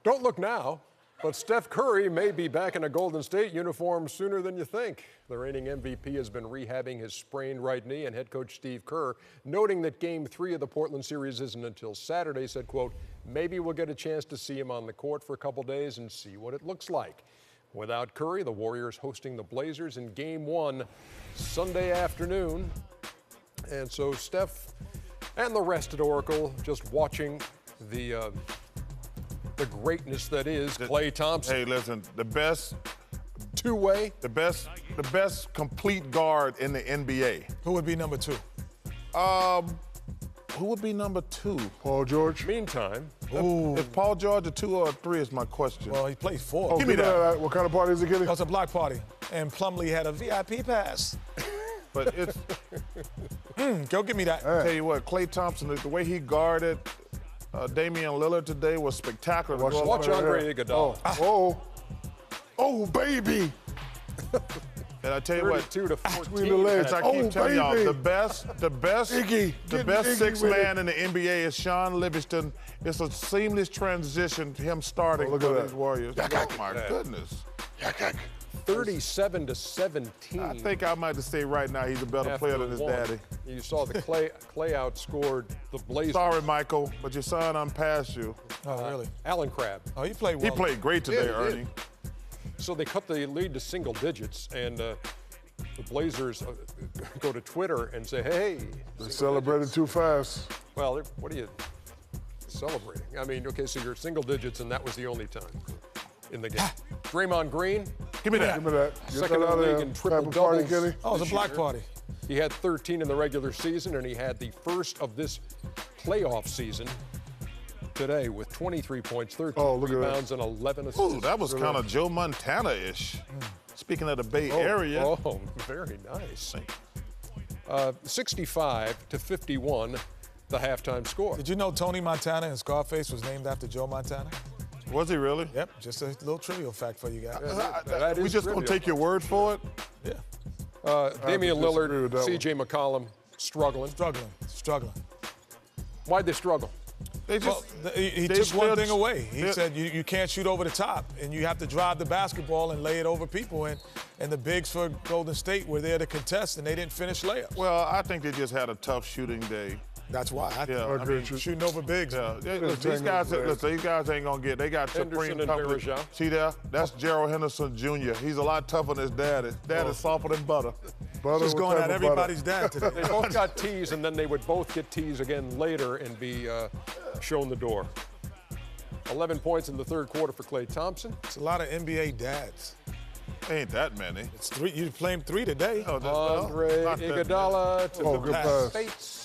Don't look now, but Steph Curry may be back in a Golden State uniform sooner than you think. The reigning MVP has been rehabbing his sprained right knee, and head coach Steve Kerr, noting that Game 3 of the Portland series isn't until Saturday, said, quote, maybe we'll get a chance to see him on the court for a couple days and see what it looks like. Without Curry, the Warriors hosting the Blazers in Game 1 Sunday afternoon. And so Steph and the rest at Oracle just watching the greatness that is Klay Thompson. Hey, listen, the best two-way, the best complete guard in the NBA. Who would be number 2? Who would be number 2? Paul George. Meantime, Is Paul George a 2 or a 3 is my question. Well, he played 4. Oh, Give me that. What kind of party is it, Kenny? That was a block party, and Plumlee had a VIP pass. But it's, Go give me that. tell you what, Klay Thompson, the way he guarded Damian Lillard today was spectacular. watch Andre Iguodala. Oh, baby. And I tell you what, 32 to 14. Between the legs. as I keep telling y'all, baby. the best Iggy. Iggy sixth with man it. in the NBA is Sean Livingston. It's a seamless transition to him starting look for at these that. Warriors. Oh my goodness. 37 to 17. I think I might just say right now he's a better player than his daddy. You saw the Klay outscored the Blazers. Sorry, Michael, but your son unpassed you. Oh, really? Alan Crabb. Oh, he played well. He played great today, Yeah, he did. Ernie. So they cut the lead to single digits, and the Blazers go to Twitter and say, hey. They celebrated too fast. Well, what are you celebrating? I mean, okay, so you're single digits, and that was the only time in the game. Draymond Green, Give me that. Give me that. Get second that in out the of league there. in Type triple of party, doubles. Kenny. Oh, it was a block party. He had 13 in the regular season, and he had the first of this playoff season today with 23 points, 13 look at that. rebounds, and 11 assists. Ooh, that was kind of Joe Montana-ish. Speaking of the Bay Area. Oh, very nice. 65 to 51, the halftime score. Did you know Tony Montana in Scarface was named after Joe Montana? Was he really? Yep, just a little trivial fact for you guys. That We is just going to trivial. take your word for it? Yeah. Damian disagree Lillard, with that C.J. McCollum struggling. Struggling. Why'd they struggle? They Well, just, he they took one still- thing away. He they- said you can't shoot over the top, and you have to drive the basketball and lay it over people. And the bigs for Golden State were there to contest, and they didn't finish layups. Well, I think they just had a tough shooting day. That's why. Yeah, I mean, shooting over bigs. Yeah, these guys ain't gonna get. They got Henderson supreme and company. Varejao. See there? That's Gerald Henderson Jr. He's a lot tougher than his daddy. Daddy's softer than butter. Butter, Just what going type at of butter? everybody's dad today. They both got tees, and then they would both get tees again later and be shown the door. 11 points in the third quarter for Klay Thompson. It's a lot of NBA dads. Ain't that many. It's 3. You played 3 today. Oh, Andre not that many. Iguodala to Oh, good pass. Bates.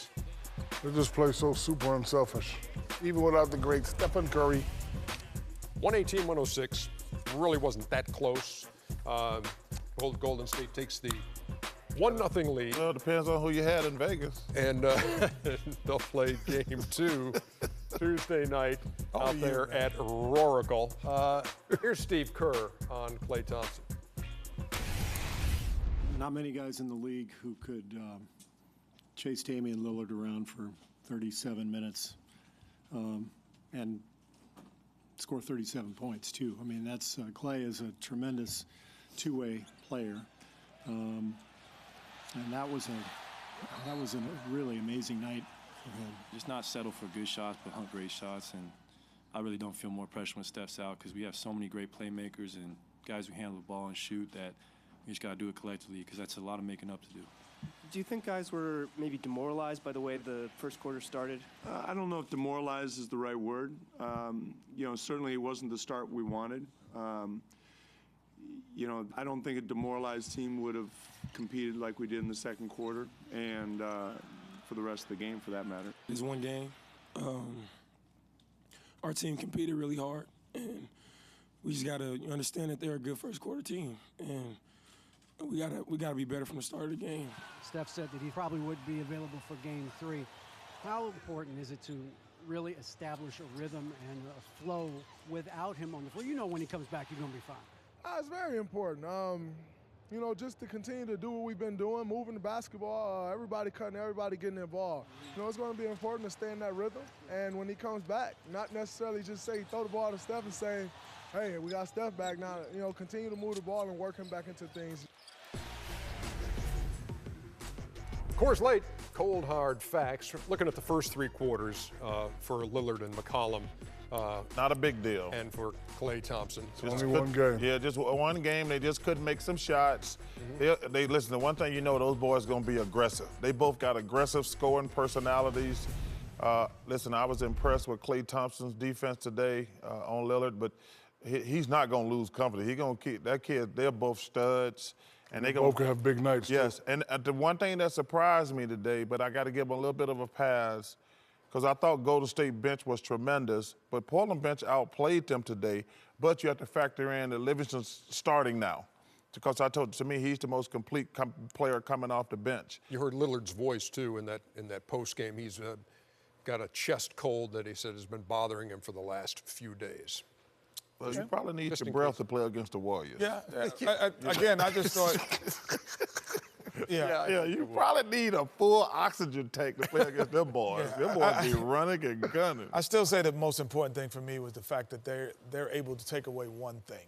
They just play so super unselfish. Even without the great Stephen Curry. 118-106. Really wasn't that close. Golden State takes the 1-0 lead, Well, it depends on who you had in Vegas. and they'll play Game 2 Tuesday night out there at Oracle. Here's Steve Kerr on Klay Thompson. Not many guys in the league who could chase Damian Lillard around for 37 minutes and score 37 points, too. I mean, that's Klay is a tremendous two-way player. And that was a really amazing night for him. Just not settle for good shots, but hunt great shots. And I really don't feel more pressure when Steph's out because we have so many great playmakers and guys who handle the ball and shoot that we just got to do it collectively because that's a lot of making up to do. Do you think guys were maybe demoralized by the way the first quarter started? I don't know if demoralized is the right word. Certainly it wasn't the start we wanted. I don't think a demoralized team would have competed like we did in the second quarter and for the rest of the game, for that matter. It's one game. Our team competed really hard, and we just got to understand that they're a good first quarter team, and we gotta be better from the start of the game. Steph said that he probably would be available for Game 3. How important is it to really establish a rhythm and a flow without him on the floor? You know when he comes back, you're going to be fine. It's very important. just to continue to do what we've been doing, moving the basketball, everybody cutting, everybody getting involved. It's going to be important to stay in that rhythm. And when he comes back, not necessarily just say throw the ball to Steph and say, hey, we got Steph back now. Continue to move the ball and work him back into things. Coors Light, cold hard facts. Looking at the first 3 quarters for Lillard and McCollum. Not a big deal. And for Klay Thompson. Only one game. Yeah, just one game. They just couldn't make some shots. They listen, the one thing those boys going to be aggressive. They both got aggressive scoring personalities. Listen, I was impressed with Klay Thompson's defense today on Lillard, but he's not going to lose company. He's going to keep that kid. They're both studs. And they both have big nights. Yes, too. and the one thing that surprised me today, but I got to give them a little bit of a pass, because I thought Golden State bench was tremendous, but Portland bench outplayed them today. But you have to factor in that Livingston's starting now, because to me, he's the most complete player coming off the bench. You heard Lillard's voice too in that post game. He's got a chest cold that he said has been bothering him for the last few days. Well, you probably need your breath to play against the Warriors. Yeah. Again, I just thought. Yeah, you probably need a full oxygen tank to play against them boys. Them boys be running and gunning. I still say the most important thing for me was the fact that they're able to take away one thing.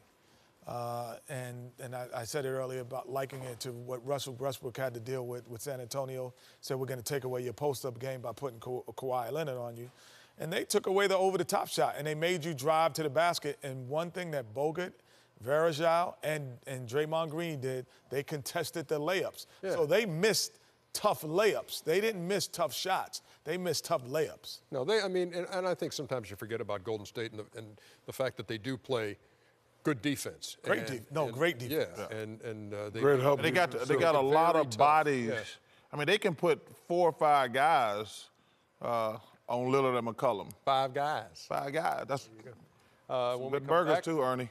And I said it earlier about likening it to what Russell Westbrook had to deal with San Antonio. Said we're going to take away your post-up game by putting Kawhi Leonard on you. And they took away the over-the-top shot, and they made you drive to the basket. And one thing that Bogut, Varejao, and Draymond Green did, they contested the layups. Yeah. So they missed tough layups. They didn't miss tough shots. They missed tough layups. No, and I think sometimes you forget about Golden State and the fact that they do play good defense. Great defense. Yeah, and they great help. They got a lot of bodies. Yes. I mean, they can put 4 or 5 guys on Lillard and McCollum. 5 guys. 5 guys. That's when we come burgers back, too, Ernie.